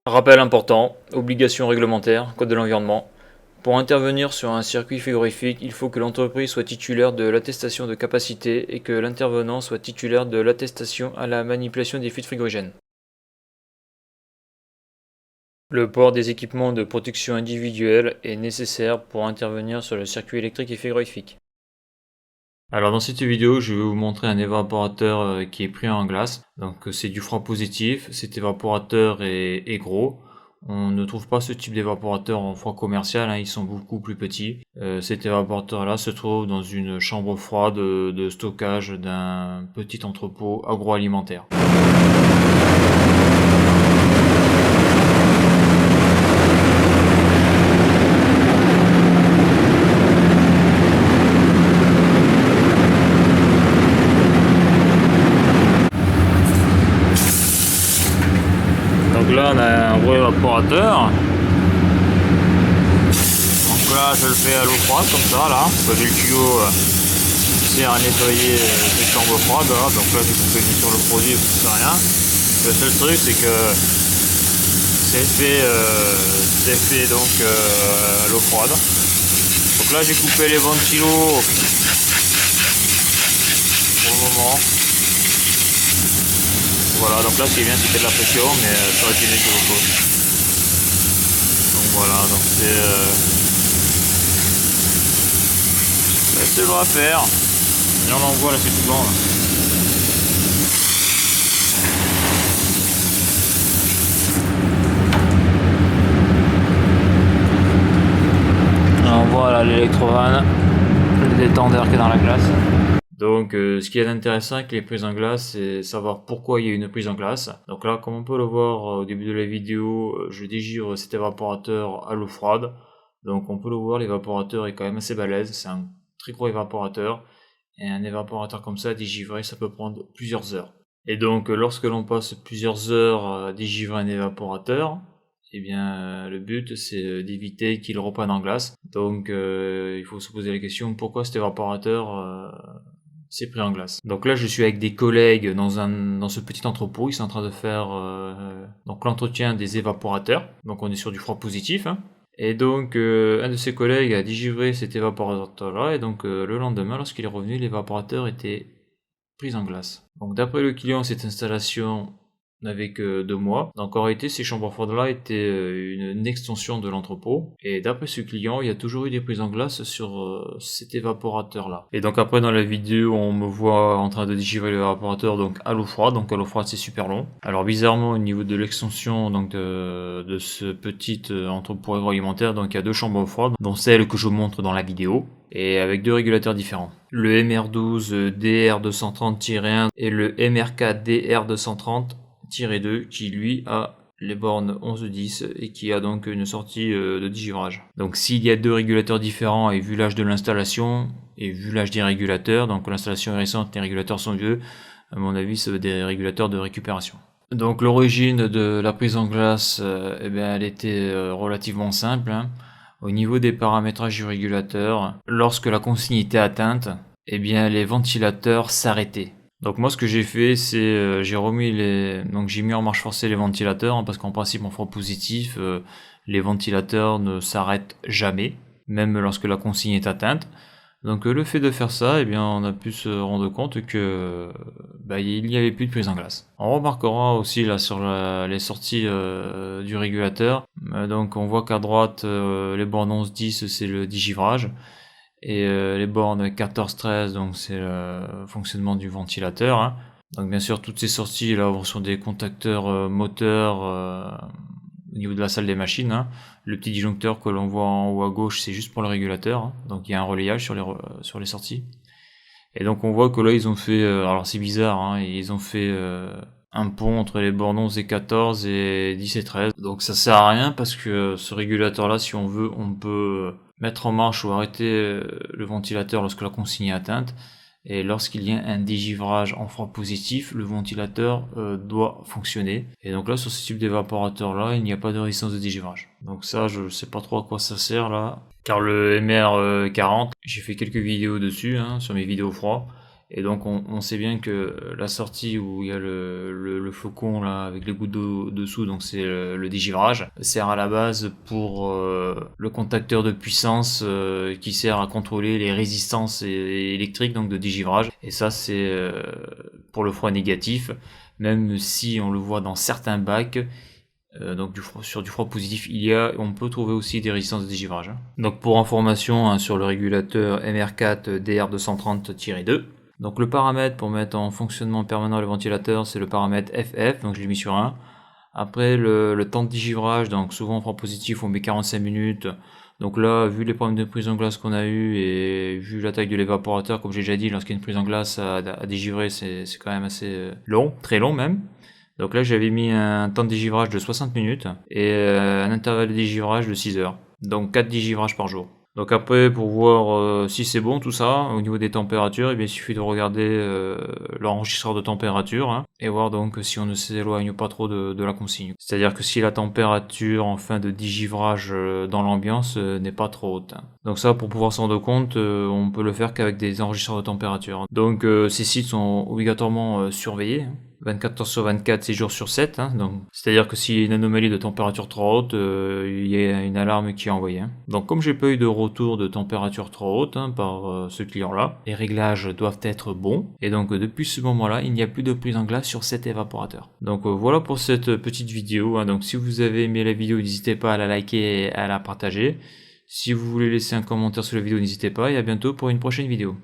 Rappel important, obligation réglementaire, code de l'environnement. Pour intervenir sur un circuit frigorifique, il faut que l'entreprise soit titulaire de l'attestation de capacité et que l'intervenant soit titulaire de l'attestation à la manipulation des fluides frigorigènes. Le port des équipements de protection individuelle est nécessaire pour intervenir sur le circuit électrique et frigorifique. Alors dans cette vidéo, je vais vous montrer un évaporateur qui est pris en glace. Donc c'est du froid positif, cet évaporateur est gros. On ne trouve pas ce type d'évaporateur en froid commercial, ils sont beaucoup plus petits. Cet évaporateur là se trouve dans une chambre froide de stockage d'un petit entrepôt agroalimentaire. Donc là on a un gros évaporateur. Donc là je le fais à l'eau froide comme ça là. J'ai le tuyau qui sert à nettoyer ces chambres froides là. Donc là j'ai coupé sur le produit, ça sert à rien. Le seul truc c'est que c'est fait donc à l'eau froide. Donc là j'ai coupé les ventilos pour le moment. Voilà, donc là ce qui est bien c'est qu'il y a de la pression, mais ça aurait été mieux que beaucoup. Donc voilà, donc c'est bon à faire. Et on l'envoie là, c'est tout blanc là. On voit là l'électrovanne, le détendeur qui est dans la glace. Donc ce qui est intéressant avec les prises en glace, c'est savoir pourquoi il y a une prise en glace. Donc là, comme on peut le voir au début de la vidéo, je dégivre cet évaporateur à l'eau froide. Donc on peut le voir, l'évaporateur est quand même assez balèze, c'est un très gros évaporateur. Et un évaporateur comme ça, dégivrer, ça peut prendre plusieurs heures. Et donc lorsque l'on passe plusieurs heures à dégivrer un évaporateur, eh bien le but c'est d'éviter qu'il reprenne en glace. Donc il faut se poser la question, pourquoi cet évaporateur c'est pris en glace. Donc là je suis avec des collègues dans ce petit entrepôt, ils sont en train de faire donc l'entretien des évaporateurs. Donc on est sur du froid positif. Et donc un de ses collègues a dégivré cet évaporateur là, et donc le lendemain lorsqu'il est revenu, l'évaporateur était pris en glace. Donc d'après le client, cette installation n'avait que 2 mois. Donc en réalité, ces chambres froides là étaient une extension de l'entrepôt. Et d'après ce client, il y a toujours eu des prises en glace sur cet évaporateur là. Et donc après dans la vidéo, on me voit en train de dégivrer l'évaporateur donc à l'eau froide. Donc à l'eau froide c'est super long. Alors bizarrement au niveau de l'extension donc de ce petit entrepôt agroalimentaire, donc il y a 2 chambres froides, dont celle que je montre dans la vidéo, et avec 2 régulateurs différents. Le MR12 DR230-1 et le MRK DR230-2 qui lui a les bornes 11-10 et qui a donc une sortie de digivrage. Donc s'il y a 2 régulateurs différents et vu l'âge de l'installation et vu l'âge des régulateurs, donc l'installation est récente, les régulateurs sont vieux, à mon avis c'est des régulateurs de récupération. Donc l'origine de la prise en glace, elle était relativement simple. Au niveau des paramétrages du régulateur, lorsque la consigne était atteinte, les ventilateurs s'arrêtaient. Donc moi ce que j'ai fait, c'est j'ai mis en marche forcée les ventilateurs, parce qu'en principe en froid positif, les ventilateurs ne s'arrêtent jamais, même lorsque la consigne est atteinte. Donc le fait de faire ça, on a pu se rendre compte que il n'y avait plus de prise en glace. On remarquera aussi là sur les sorties du régulateur, donc on voit qu'à droite les bornes 11-10 c'est le digivrage, et les bornes 14-13 donc c'est le fonctionnement du ventilateur. Donc bien sûr toutes ces sorties là sont des contacteurs moteurs au niveau de la salle des machines. Le petit disjoncteur que l'on voit en haut à gauche, c'est juste pour le régulateur. Donc il y a un relayage sur les sorties. Et donc on voit que là ils ont fait, alors c'est bizarre, ils ont fait un pont entre les bornes 11 et 14 et 10 et 13. Donc ça sert à rien parce que ce régulateur là, si on veut, on peut mettre en marche ou arrêter le ventilateur lorsque la consigne est atteinte. Et lorsqu'il y a un dégivrage en froid positif, le ventilateur doit fonctionner. Et donc là, sur ce type d'évaporateur là, il n'y a pas de résistance de dégivrage. Donc ça, je sais pas trop à quoi ça sert là. Car le MR40, j'ai fait quelques vidéos dessus, sur mes vidéos froid. Et donc on sait bien que la sortie où il y a le flocon là avec les gouttes d'eau dessous, donc c'est le dégivrage, sert à la base pour le contacteur de puissance qui sert à contrôler les résistances électriques donc de dégivrage. Et ça c'est pour le froid négatif, même si on le voit dans certains bacs. Donc sur du froid positif, on peut trouver aussi des résistances de dégivrage. Donc pour information sur le régulateur MR4 DR230-2. Donc le paramètre pour mettre en fonctionnement permanent le ventilateur, c'est le paramètre FF, donc je l'ai mis sur 1. Après le temps de dégivrage, donc souvent en froid positif on met 45 minutes. Donc là, vu les problèmes de prise en glace qu'on a eu et vu la taille de l'évaporateur, comme j'ai déjà dit, lorsqu'il y a une prise en glace à dégivrer, c'est quand même assez long, très long même. Donc là j'avais mis un temps de dégivrage de 60 minutes et un intervalle de dégivrage de 6 heures. Donc 4 dégivrages par jour. Donc après pour voir si c'est bon tout ça, au niveau des températures, il suffit de regarder l'enregistreur de température hein, et voir donc si on ne s'éloigne pas trop de la consigne. C'est-à-dire que si la température en fin de dégivrage dans l'ambiance n'est pas trop haute. Donc ça pour pouvoir s'en rendre compte, on peut le faire qu'avec des enregistreurs de température. Donc ces sites sont obligatoirement surveillés. 24 heures sur 24, 6 jours sur 7. Hein, donc, c'est-à-dire que s'il y a une anomalie de température trop haute, il y a une alarme qui est envoyée. Hein. Donc comme j'ai pas eu de retour de température trop haute hein, par ce client-là, les réglages doivent être bons. Et donc depuis ce moment-là, il n'y a plus de prise en glace sur cet évaporateur. Donc voilà pour cette petite vidéo. Hein. Donc si vous avez aimé la vidéo, n'hésitez pas à la liker et à la partager. Si vous voulez laisser un commentaire sur la vidéo, n'hésitez pas. Et à bientôt pour une prochaine vidéo.